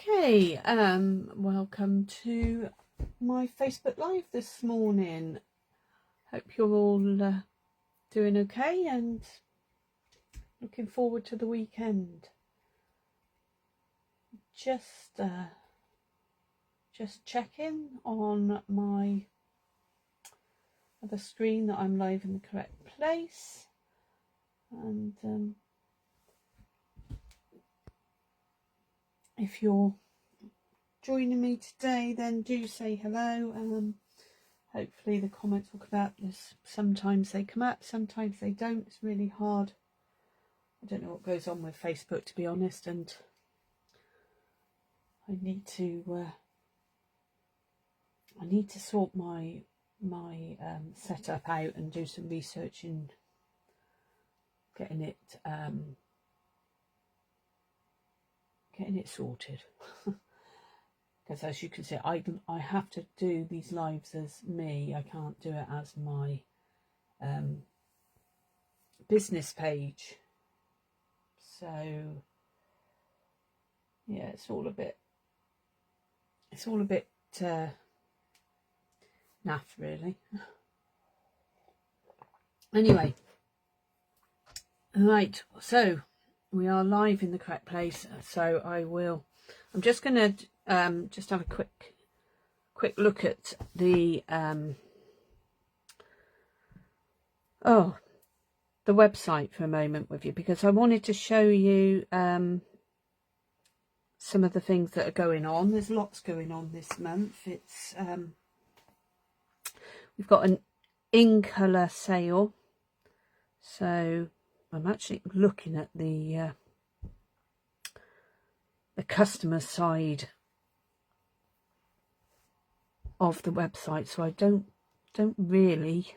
Okay, welcome to my Facebook Live this morning. Hope you're all doing okay and looking forward to the weekend. Just checking on my other screen that I'm live in the correct place, and if you're joining me today, then do say hello. Hopefully the comments will come up. Sometimes they come up, sometimes they don't. It's really hard. I don't know what goes on with Facebook, to be honest, and I need to sort my setup out and do some research in getting it sorted. Because as you can see, I have to do these lives as me. I can't do it as my business page. So yeah, it's all a bit naff, really. Anyway, right, so we are live in the correct place. So I'm just going to just have a quick look at the website for a moment with you, because I wanted to show you some of the things that are going on. There's lots going on this month. It's we've got an in colour sale, so I'm actually looking at the customer side of the website, so I don't really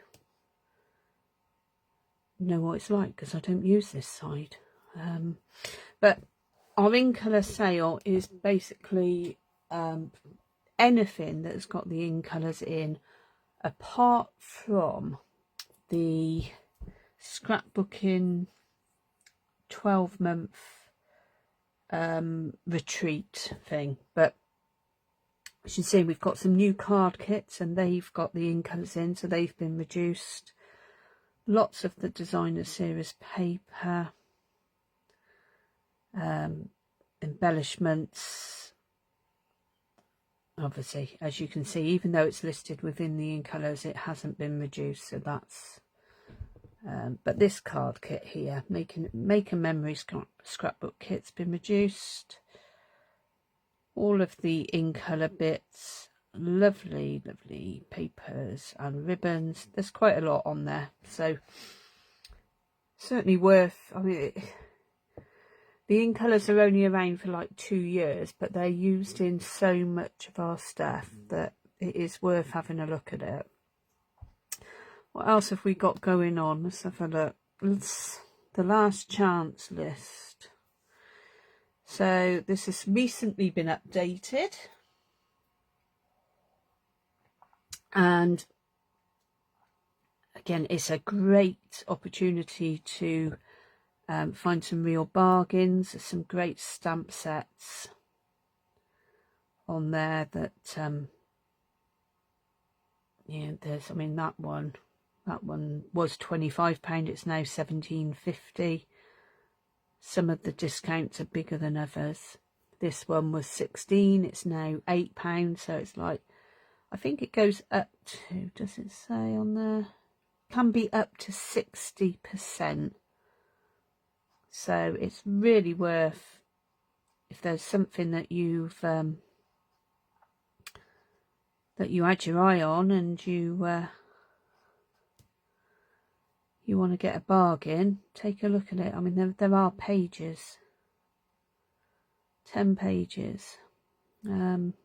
know what it's like because I don't use this side. But our in colour sale is basically anything that's got the in colours in, apart from the scrapbooking 12-month retreat thing. But as you can see, we've got some new card kits and they've got the in colours in, so they've been reduced. Lots of the designer series paper, embellishments. Obviously, as you can see, even though it's listed within the in colours, it hasn't been reduced, so that's but this card kit here, make a memory scrapbook kit's been reduced. All of the in colour bits, lovely papers and ribbons. There's quite a lot on there, so certainly worth. I mean, the in colours are only around for like 2 years, but they're used in so much of our stuff that it is worth having a look at it. What else have we got going on? Let's have a look. It's the last chance list. So this has recently been updated, and again, it's a great opportunity to find some real bargains. There's some great stamp sets on there that yeah, there's, I mean, that one was £25, it's now £17.50. Some of the discounts are bigger than others. This one was £16, it's now £8, so it's like, I think it goes up to, does it say on there? Can be up to 60%. So it's really worth, if there's something that you've that you had your eye on and you want to get a bargain, take a look at it. I mean, there are pages, 10 pages.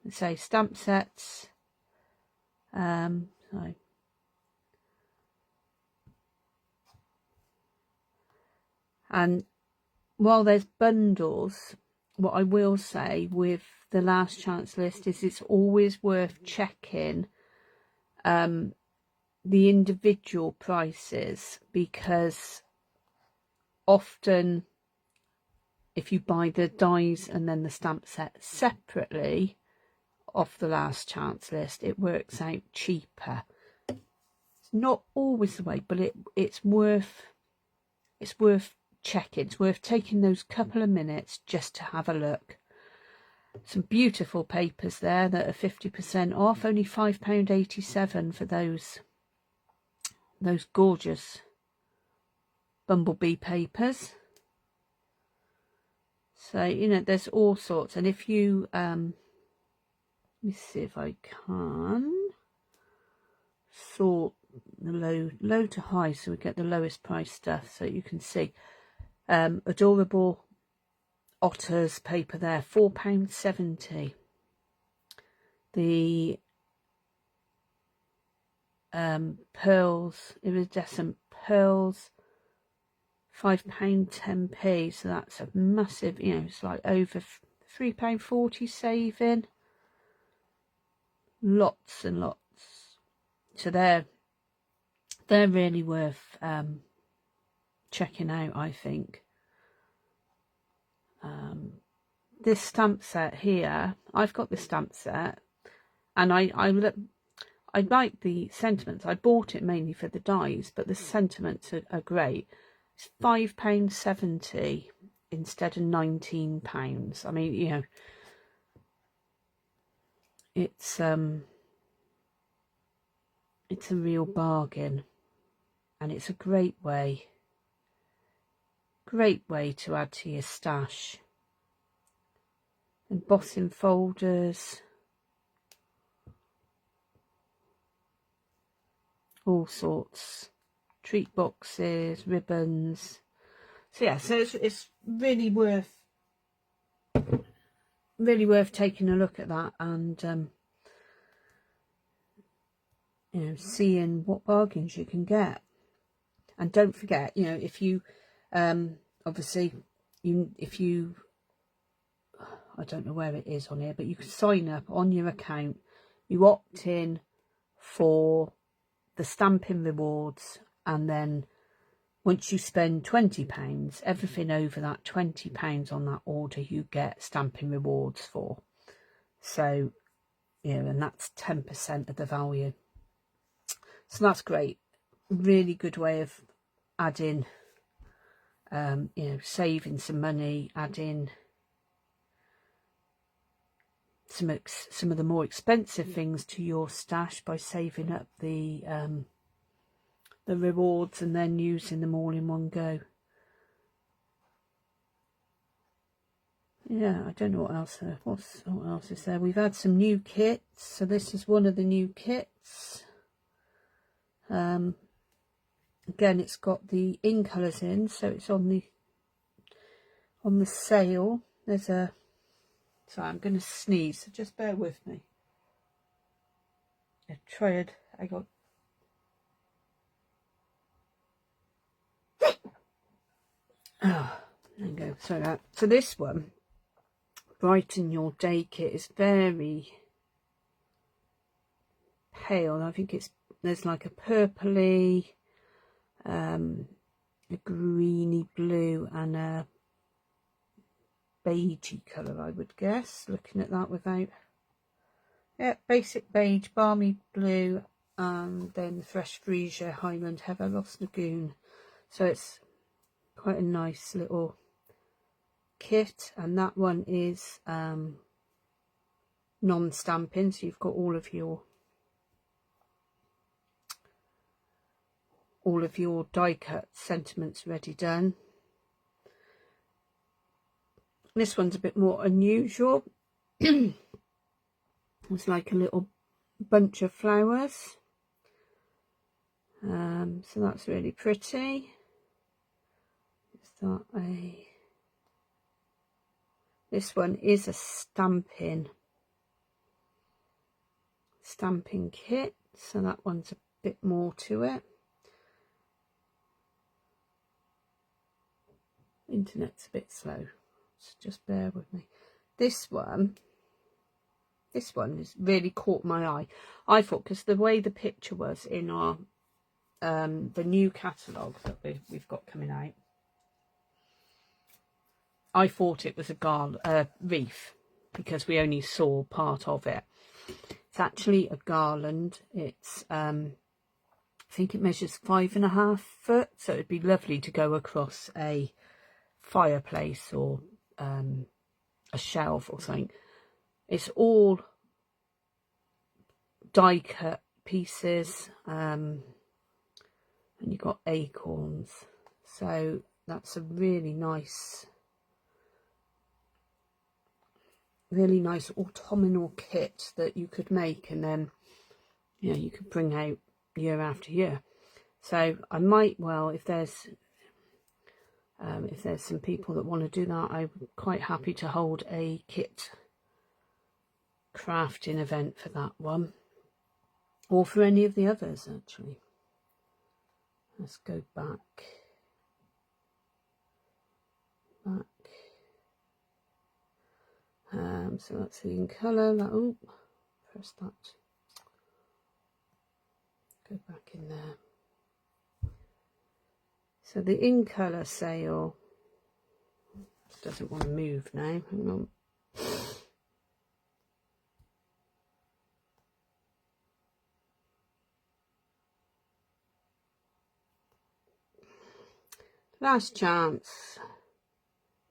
Say stamp sets. So and while there's bundles, what I will say with the last chance list is it's always worth checking the individual prices, because often if you buy the dies and then the stamp set separately off the last chance list, it works out cheaper. It's not always the way, but it's worth checking. It's worth taking those couple of minutes just to have a look. Some beautiful papers there that are 50% off, only £5.87 for those gorgeous bumblebee papers. So, you know, there's all sorts. And if you let me see if I can sort the low to high so we get the lowest price stuff, so you can see adorable otters paper there, £4.70. The pearls, iridescent pearls, £5.10p. So that's a massive, you know, it's like over £3.40 saving. Lots and lots. So they're really worth checking out, I think. This stamp set here, I've got this stamp set, and I like the sentiments. I bought it mainly for the dies, but the sentiments are great. It's £5.70 instead of £19. I mean, you know, it's a real bargain, and it's a great way to add to your stash. Embossing folders, all sorts, treat boxes, ribbons. So yeah, so it's really worth taking a look at that, and you know, seeing what bargains you can get. And don't forget, you know, if you obviously if you, I don't know where it is on here, but you can sign up on your account. You opt in for the Stampin' rewards, and then once you spend £20, everything over that £20 on that order you get Stampin' rewards for. So, you know, and that's 10% of the value. So that's great. Really good way of adding, you know, saving some money, adding some of the more expensive things to your stash by saving up the rewards and then using them all in one go. Yeah, I don't know what else what else is there. We've had some new kits, so this is one of the new kits. Again, it's got the in colours in, so it's on the sale. There's a, sorry, I'm going to sneeze, so just bear with me. I tried, I got, oh, there we go, sorry about that. So this one, Brighten Your Day kit, is very pale. I think there's like a purpley, a greeny blue, and a beigey colour, I would guess, looking at that without, yeah, basic beige, balmy blue, and then fresh freesia, Highland Heather, Lost Lagoon. So it's quite a nice little kit, and that one is non-stamping, so you've got all of your die cut sentiments ready done. This one's a bit more unusual. It's like a little bunch of flowers, so that's really pretty. Is that this one is a stamping kit, so that one's a bit more to it. Internet's a bit slow, so just bear with me. This one has really caught my eye. I thought, because the way the picture was in our the new catalogue that we've got coming out, I thought it was a wreath because we only saw part of it. It's actually a garland. It's I think it measures 5.5 foot, so it'd be lovely to go across a fireplace or a shelf or something. It's all die cut pieces, and you've got acorns, so that's a really nice autumnal kit that you could make, and then you could bring out year after year. So I might, well, if there's some people that want to do that, I'm quite happy to hold a kit crafting event for that one, or for any of the others actually. Let's go back. So that's the in colour. Oh, press that. Go back in there. So the in colour sale doesn't want to move now. Hang on. Last chance.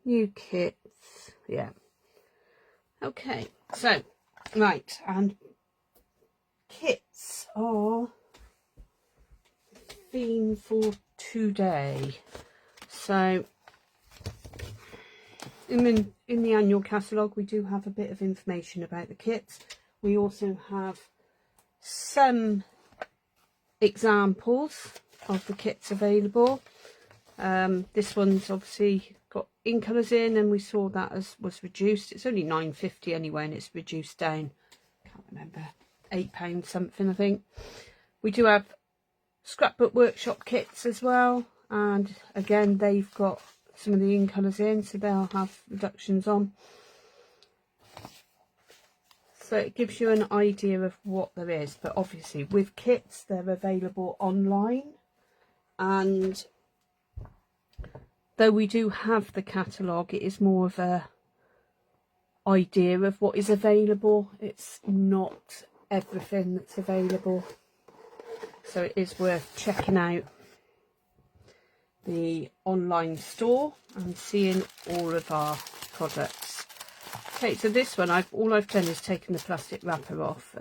New kits. Yeah. Okay. So, right. And kits are the theme for today. So, in the annual catalogue, we do have a bit of information about the kits. We also have some examples of the kits available. This one's obviously got in colours in, and we saw that as was reduced. It's only £9.50 anyway, and it's reduced down, can't remember, £8 something I think. We do have scrapbook workshop kits as well, and again they've got some of the in colours in, so they'll have reductions on. So it gives you an idea of what there is, but obviously with kits they're available online, and though we do have the catalogue, it is more of a idea of what is available. It's not everything that's available, so it is worth checking out the online store and seeing all of our products. Okay, so this one, all I've done is taken the plastic wrapper off.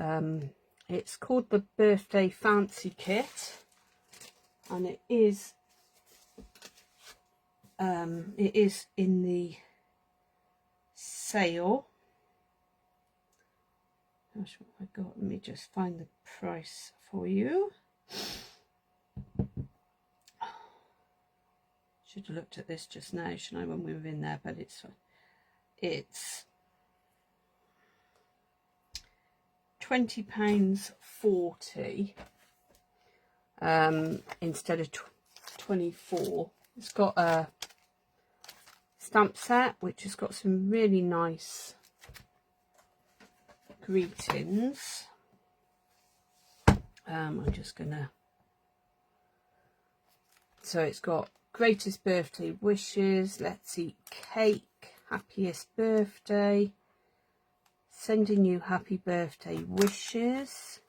It's called the Birthday Fancy Kit, and it is in the sale. Gosh, what have I got? Let me just find the price for you. Should have looked at this just now, shouldn't I, when we were in there? But it's £20.40 instead of 24. It's got a stamp set which has got some really nice greetings. I'm just gonna, so it's got greatest birthday wishes, let's eat cake, happiest birthday, sending you happy birthday wishes,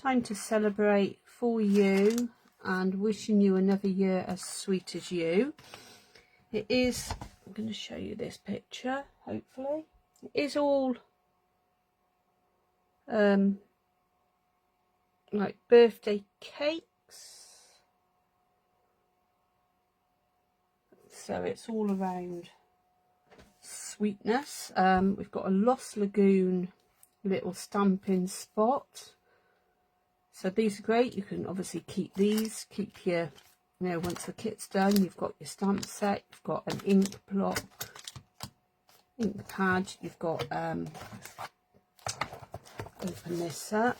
time to celebrate for you, and wishing you another year as sweet as you. It is, I'm going to show you this picture, hopefully. It is all like birthday cakes. So it's all around sweetness. We've got a Lost Lagoon little stamping spot. So these are great. You can obviously keep these, keep your, once the kit's done, you've got your stamp set, you've got an ink block, ink pad, you've got, open this up.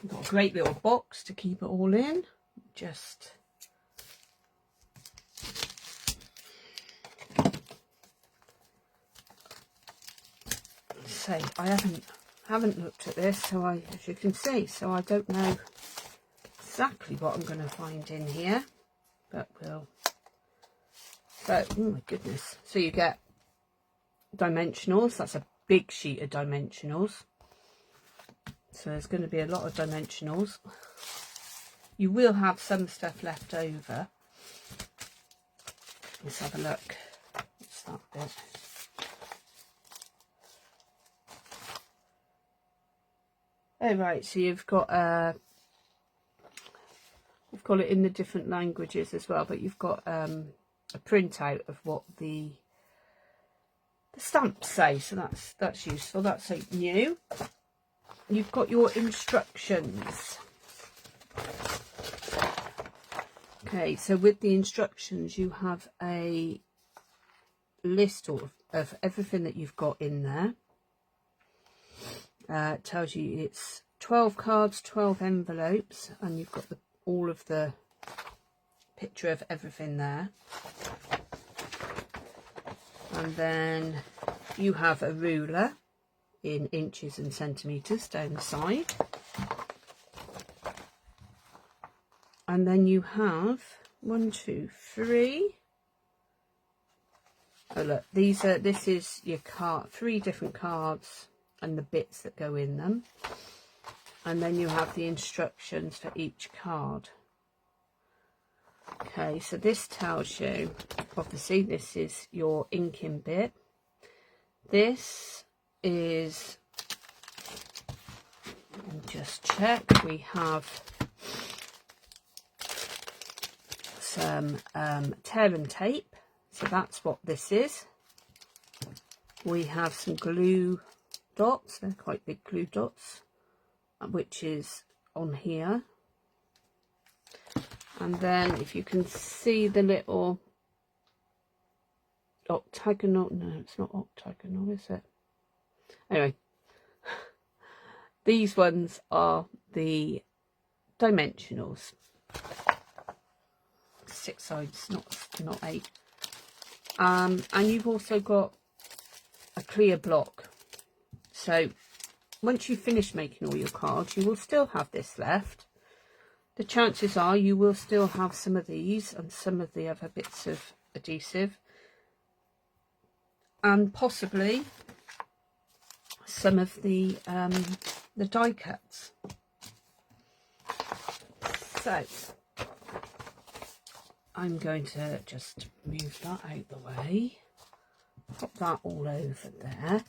You've got a great little box to keep it all in. Just say, I haven't looked at this, so as you can see, so I don't know exactly what I'm going to find in here, but we'll So, oh my goodness. So you get dimensionals. That's a big sheet of dimensionals. So there's going to be a lot of dimensionals. You will have some stuff left over. Let's have a look. What's that bit? Oh right, so you've got we've got it in the different languages as well, but you've got a printout of what the stamps say, so that's useful. That's like new. You've got your instructions. Okay, so with the instructions you have a list of everything that you've got in there. It tells you it's 12 cards, 12 envelopes, and you've got all of the picture of everything there. And then you have a ruler in inches and centimetres down the side. And then you have 1, 2, 3. Oh look, this is your card, 3 different cards and the bits that go in them. And then you have the instructions for each card. Okay, so this tells you, obviously this is your inking bit. This is, just check, we have some tear and tape, so that's what this is. We have some glue dots, they're quite big glue dots, which is on here. And then if you can see the little octagonal, no it's not octagonal, is it? Anyway, these ones are the dimensionals. 6 sides, not 8. And you've also got a clear block. So once you've finished making all your cards, you will still have this left. The chances are you will still have some of these and some of the other bits of adhesive, and possibly some of the die cuts. So I'm going to just move that out the way, pop that all over there,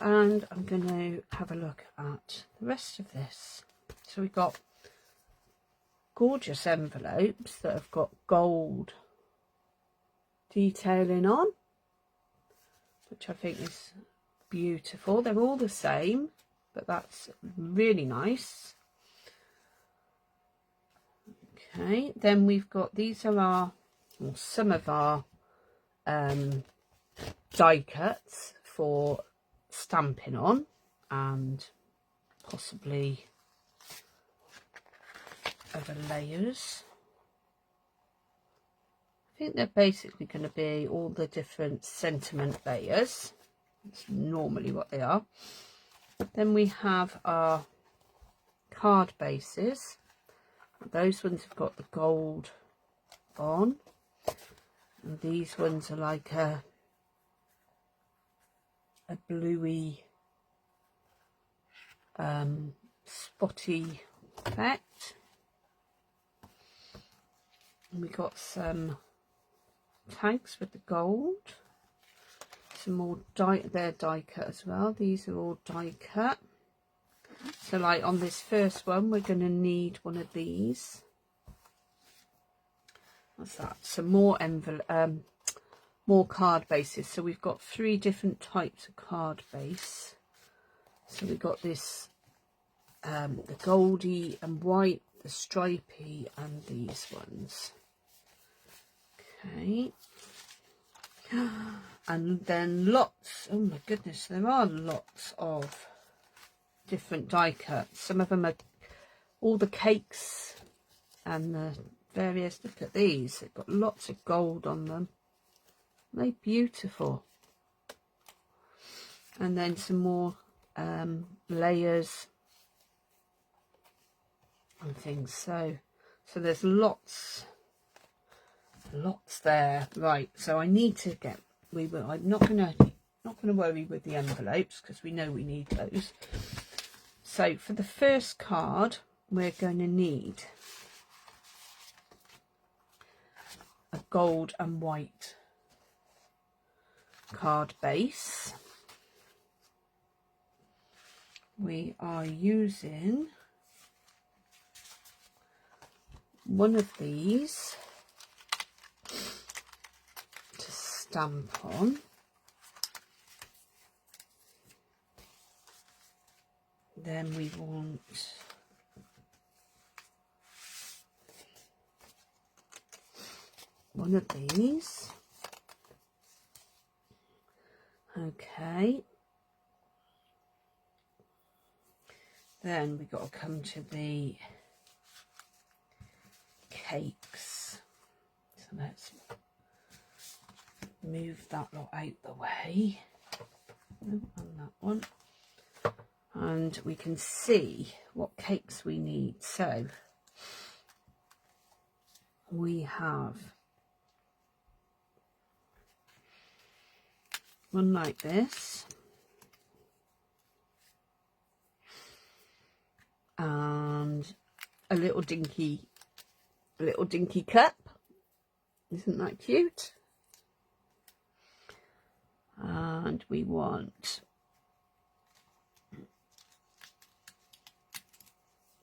and I'm going to have a look at the rest of this. So we've got gorgeous envelopes that have got gold detailing on, which I think is beautiful. They're all the same, but that's really nice. Okay, then we've got, these are our, or some of our die cuts for stamping on, and possibly other layers. I think they're basically going to be all the different sentiment layers. That's normally what they are. Then we have our card bases. Those ones have got the gold on, and these ones are like a bluey spotty effect. And we got some tags with the gold, some more they're die cut as well. These are all die cut. So like on this first one, we're going to need one of these. What's that? Some more more card bases. So we've got 3 different types of card base. So we've got this the goldy and white, the stripy, and these ones. Okay. And then lots, oh my goodness, there are lots of different die cuts. Some of them are all the cakes and the various, look at these, they've got lots of gold on them. They're beautiful. And then some more layers and things. So there's lots Lots there. Right, so I need to get, I'm not gonna worry with the envelopes because we know we need those. So for the first card, we're going to need a gold and white card base. We are using one of these to stamp on. Then we want one of these. Okay. Then we got to come to the cakes. So let's move that lot out the way. And that one. And we can see what cakes we need. So we have one like this, and a little dinky cup. Isn't that cute? And we want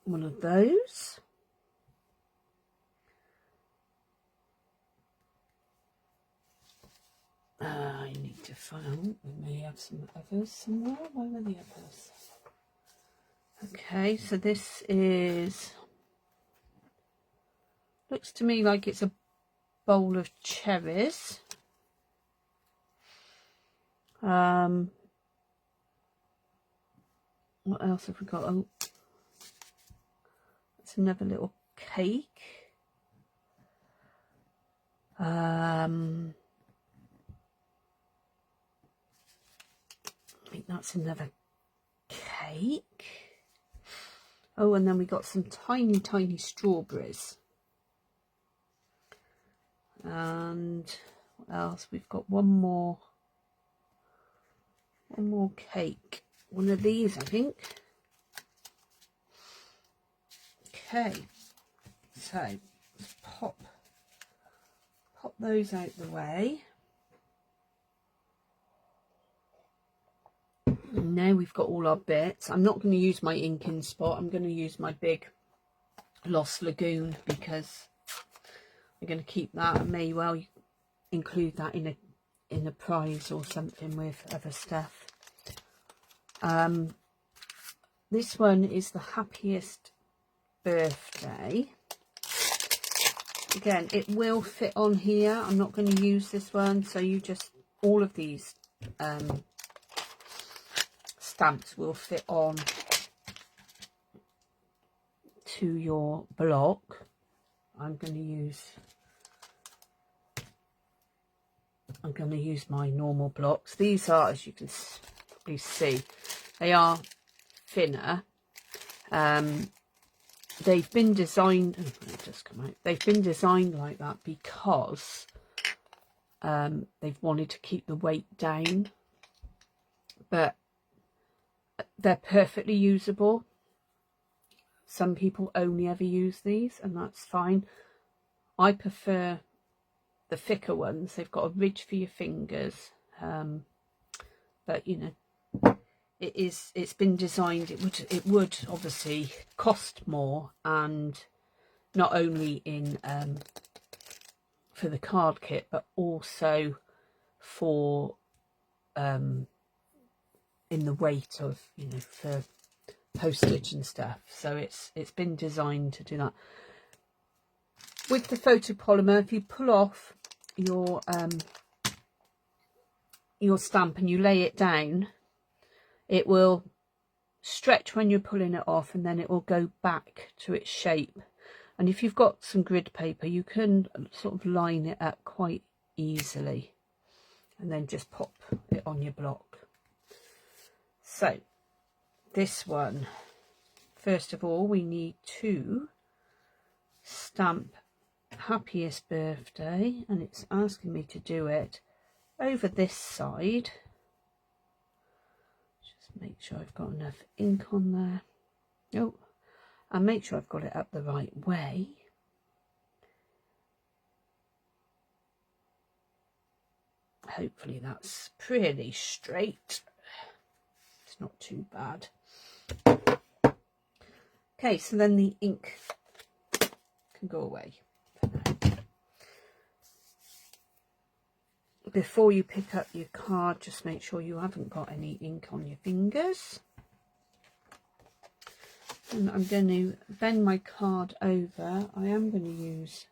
one of those. I need to find, we may have some others somewhere. Where are the others? Okay, so this is, looks to me like it's a bowl of cherries. What else have we got? Oh, that's another little cake. I think that's another cake. Oh, and then we got some tiny strawberries. And what else? We've got one more cake. One of these, I think. Okay, so let's pop those out the way. And now we've got all our bits. I'm not going to use my inking spot. I'm going to use my big Lost Lagoon because I'm going to keep that. I may well include that in a prize or something with other stuff. This one is the Happiest Birthday. Again, it will fit on here. I'm not going to use this one, so you just, all of these stamps will fit on to your block. I'm going to use my normal blocks. These are, as you can probably see, they are thinner. They've been designed, oh, it just come out. They've been designed like that because they've wanted to keep the weight down, but they're perfectly usable. Some people only ever use these, and that's fine. I prefer the thicker ones. They've got a ridge for your fingers, but you know, it's been designed. It would obviously cost more, and not only in for the card kit, but also for in the weight of, you know, for postage and stuff. So it's been designed to do that. With the photopolymer, if you pull off your stamp and you lay it down, it will stretch when you're pulling it off, and then it will go back to its shape. And if you've got some grid paper, you can sort of line it up quite easily and then just pop it on your block. So this one, first of all, we need to stamp happiest birthday, and it's asking me to do it over this side. Just make sure I've got enough ink on there. Oh, and make sure I've got it up the right way. Hopefully that's pretty straight. It's not too bad. Okay, so then the ink can go away for now. Before you pick up your card, just make sure you haven't got any ink on your fingers. And I'm going to bend my card over. I am going to use,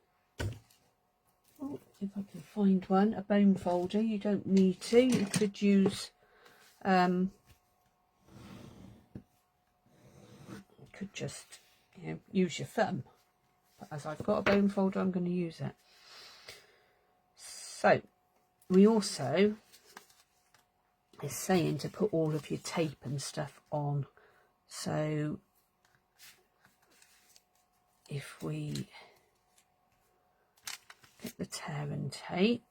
oh, if I can find one, a bone folder. You don't need to. You could use, you could just, you know, use your thumb. But as I've got a bone folder, I'm going to use it. So, we also, it's saying to put all of your tape and stuff on. So, if we get the tear and tape,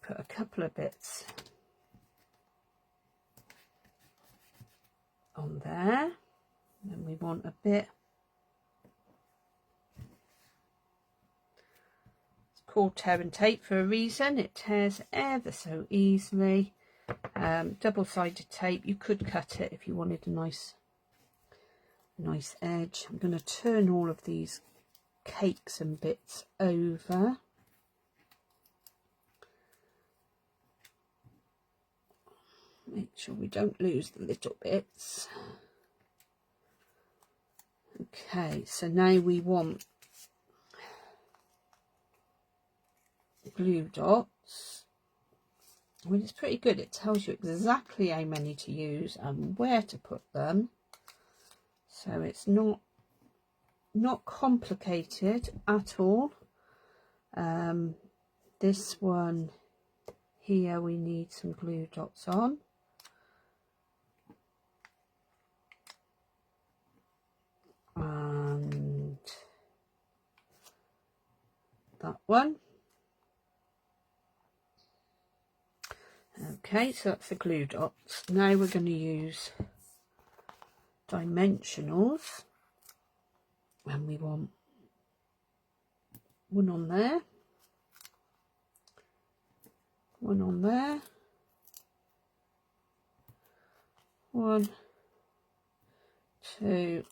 put a couple of bits on there, then we want a bit, it's called tear and tape for a reason. It tears ever so easily. Double-sided tape. You could cut it if you wanted a nice edge. I'm going to turn all of these cakes and bits over. Make sure we don't lose the little bits. Okay, so now we want glue dots. I mean, it's pretty good. It tells you exactly how many to use and where to put them. So it's not complicated at all. This one here, we need some glue dots on. And that one. Okay, so that's the glue dots. Now we're going to use dimensionals, and we want one on there, one on there, 1, 2,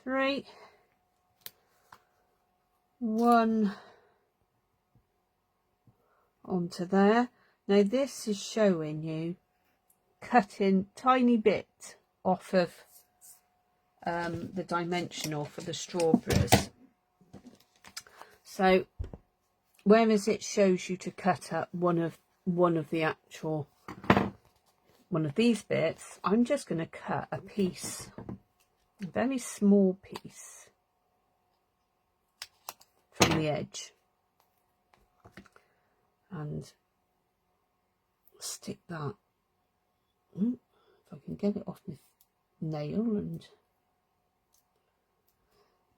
3, 1 onto there. Now this is showing you cutting tiny bit off of the dimensional for the strawberries. So whereas it shows you to cut up one of these bits, I'm just going to cut a piece, a very small piece from the edge, and stick that, if I can get it off my nail and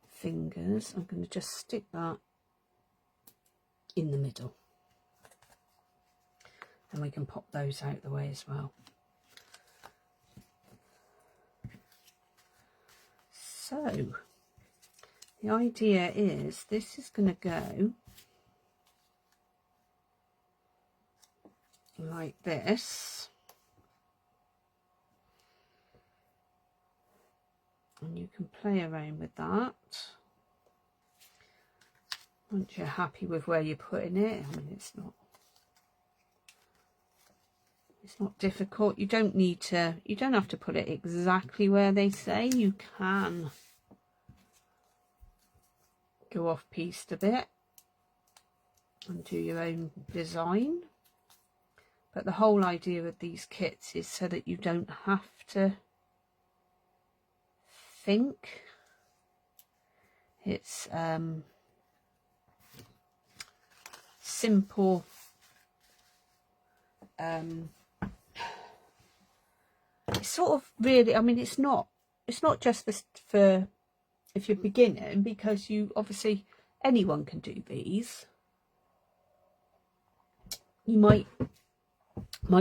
fingers, I'm going to just stick that in the middle, and we can pop those out the way as well. So the idea is this is going to go like this, and you can play around with that once you're happy with where you're putting it. I mean, it's not difficult. You don't have to put it exactly where they say. You can go off piste a bit and do your own design. But the whole idea of these kits is so that you don't have to think. It's simple it's sort of really, I mean, it's not just for if you're beginning, because you obviously anyone can do these. You might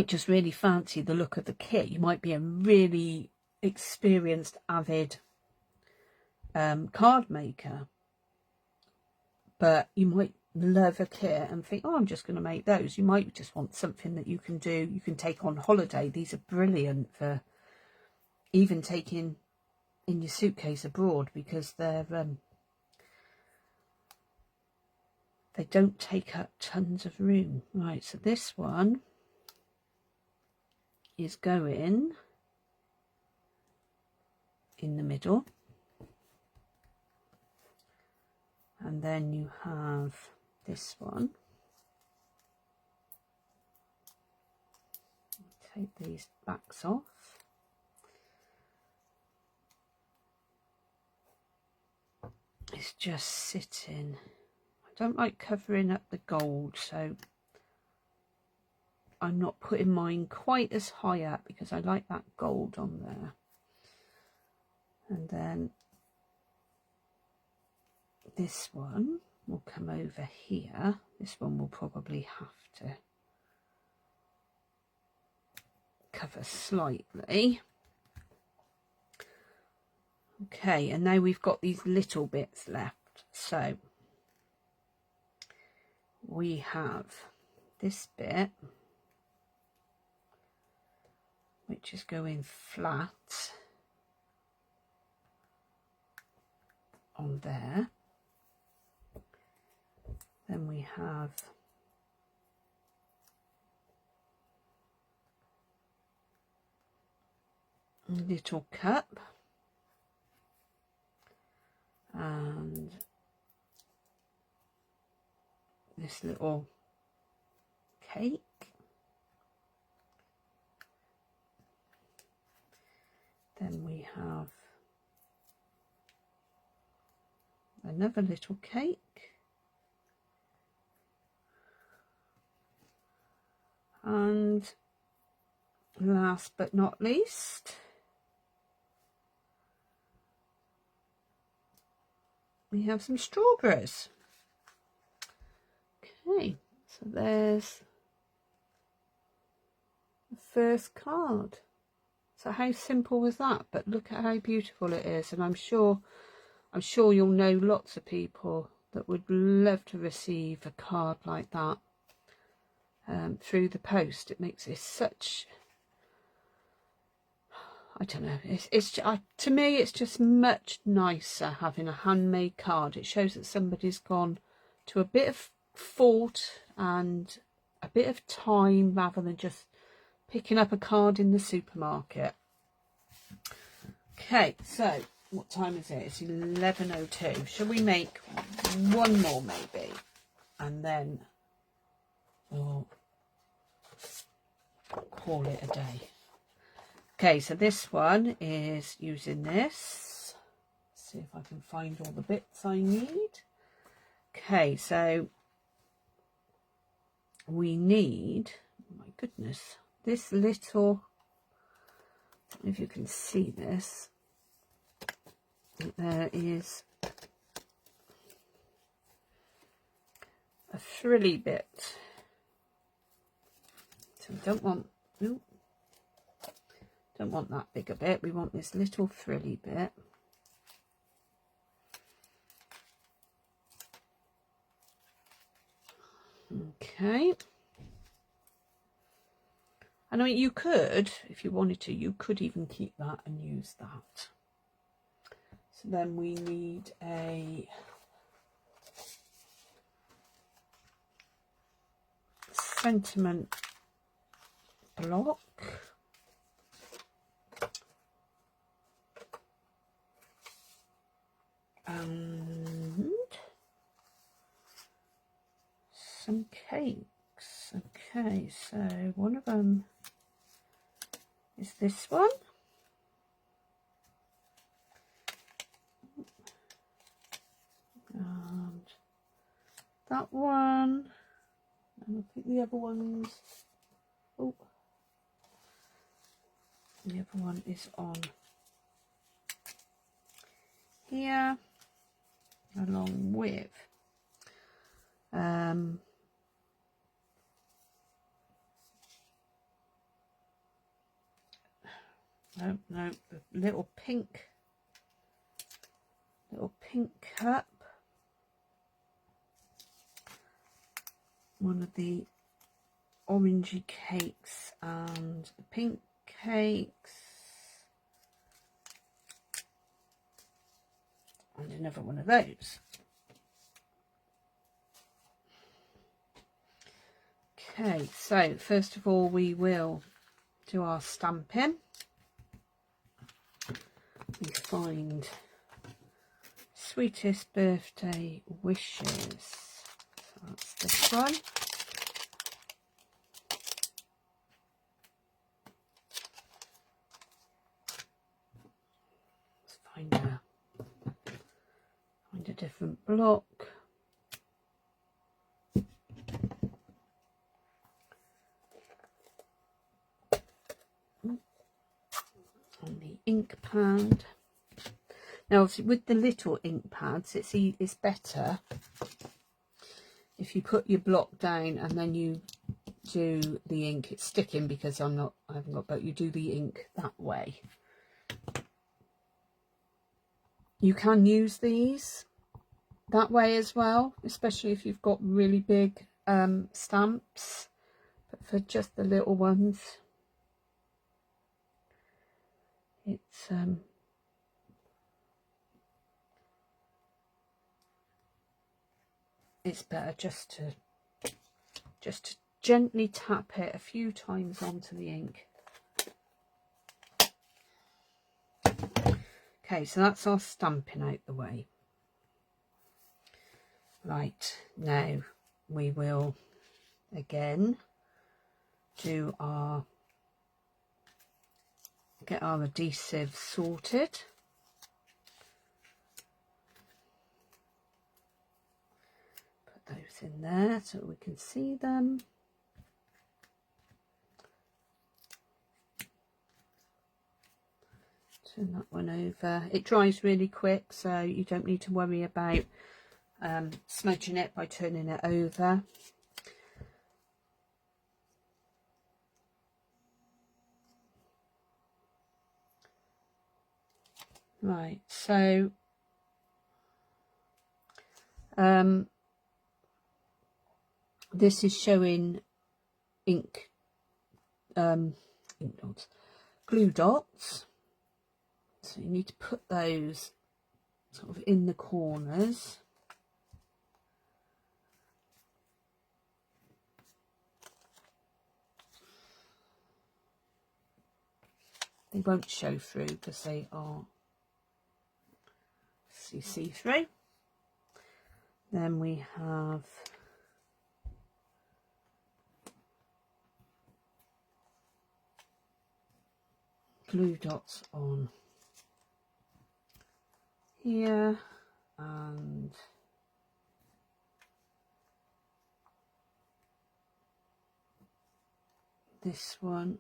just really fancy the look of the kit. You might be a really experienced, avid card maker, but you might love a kit and think, oh, I'm just going to make those. You might just want something that you can do, you can take on holiday. These are brilliant for even taking in your suitcase abroad, because they're they don't take up tons of room. Right, so this one is going in the middle, and then you have this one. Take these backs off. It's just sitting. I don't like covering up the gold, so I'm not putting mine quite as high up because I like that gold on there. And then this one will come over here. This one will probably have to cover slightly. Okay, and now we've got these little bits left. So we have this bit, which is going flat on there. Then we have a little cup and this little cake. Then we have another little cake. And last but not least, we have some strawberries. Okay, so there's the first card. So how simple was that? But look at how beautiful it is, and I'm sure you'll know lots of people that would love to receive a card like that through the post. It makes it such, I don't know, to me it's just much nicer having a handmade card. It shows that somebody's gone to a bit of thought and a bit of time rather than just picking up a card in the supermarket. Okay, so what time is it? It's 11:02. Shall we make one more maybe, and then we'll call it a day? Okay, so this one is using this. Let's see if I can find all the bits I need. Okay, so we need, oh my goodness, this little, I don't know if you can see this, there is a frilly bit. So we don't want, ooh, don't want that bigger bit, we want this little frilly bit. Okay. And I mean, you could, if you wanted to, you could even keep that and use that. So then we need a sentiment block. And some cakes. Okay, so one of them is this one. And that one. And I think the other one's Oh, the other one is on here, along with no, the little pink cup, one of the orangey cakes and the pink cakes, and another one of those. Okay, so first of all we will do our stamping. We find Sweetest Birthday Wishes. So that's this one. Let's find a different block. On the ink pad. Now obviously with the little ink pads it's better if you put your block down and then you do the ink. It's sticking because I haven't got, but you do the ink that way. You can use these that way as well, especially if you've got really big stamps, but for just the little ones it's better just to gently tap it a few times onto the ink. Okay, so that's our stamping out the way. Right, now we will again do get our adhesive sorted. Put those in there so we can see them. Turn that one over. It dries really quick, so you don't need to worry about smudging it by turning it over. Right, so this is showing ink dots, glue dots. So you need to put those sort of in the corners. They won't show through because they are see-through. Then we have glue dots on here and this one,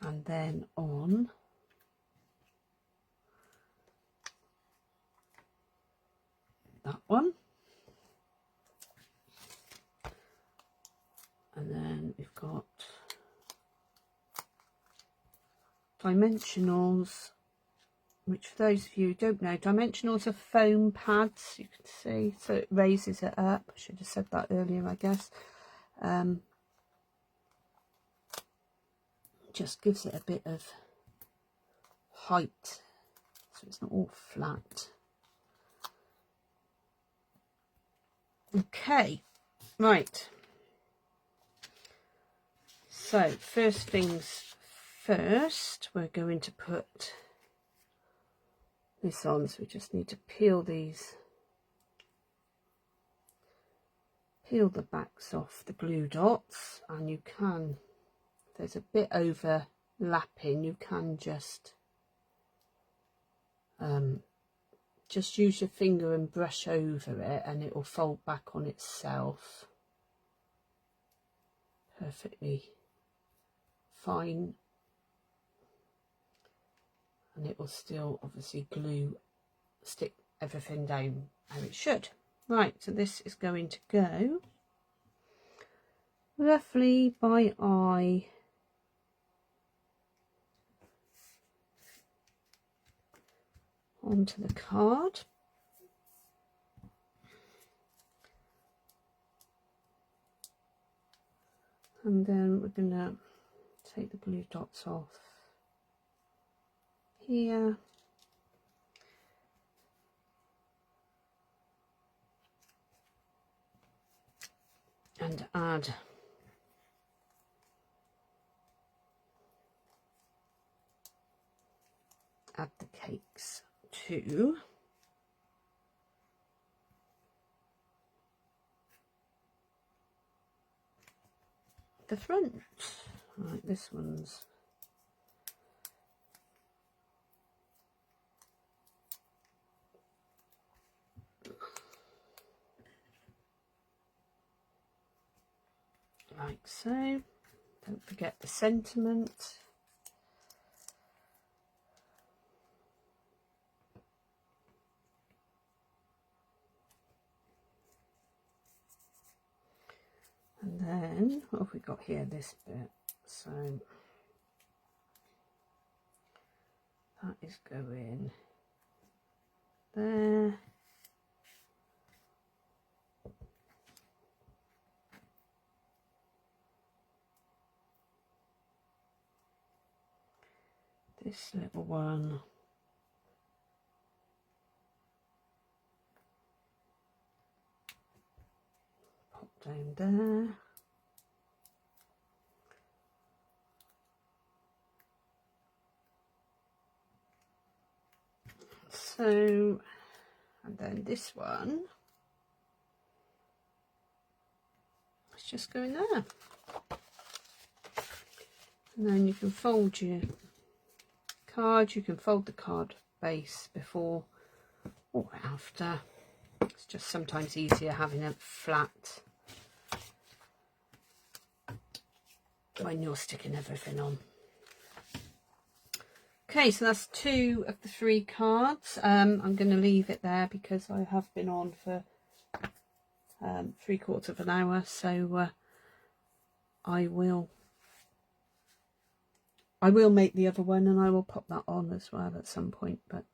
and then on that one, and then we've got dimensionals, which for those of you who don't know, dimensionals are foam pads, you can see, so it raises it up. I should have said that earlier, I guess. Just gives it a bit of height, so it's not all flat. Okay, right. So first things first, we're going to put this on, so we just need to peel the backs off the glue dots, and you can, if there's a bit overlapping, you can just just use your finger and brush over it and it will fold back on itself perfectly fine, and it will still obviously stick everything down how it should. Right, so this is going to go roughly by eye onto the card. And then we're going to take the blue dots off here. And add the cakes to the front. Right, this one's like so. Don't forget the sentiment. And then what have we got here? This bit. So that is going there. This little one pop down there. So, and then this one is just going there. And then you can fold your card, you can fold the card base before or after. It's just sometimes easier having it flat when you're sticking everything on. Okay, so that's 2 of the 3 cards. I'm going to leave it there because I have been on for 3/4 of an hour, so I will make the other one and I will pop that on as well at some point. But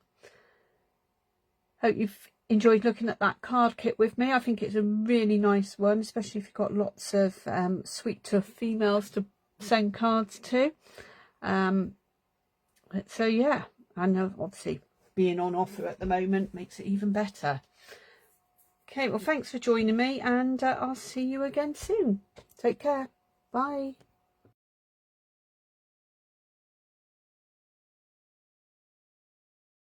hope you've enjoyed looking at that card kit with me. I think it's a really nice one, especially if you've got lots of sweet tough females to send cards to. So yeah, and obviously being on offer at the moment makes it even better. Okay, well thanks for joining me, and I'll see you again soon. Take care. Bye.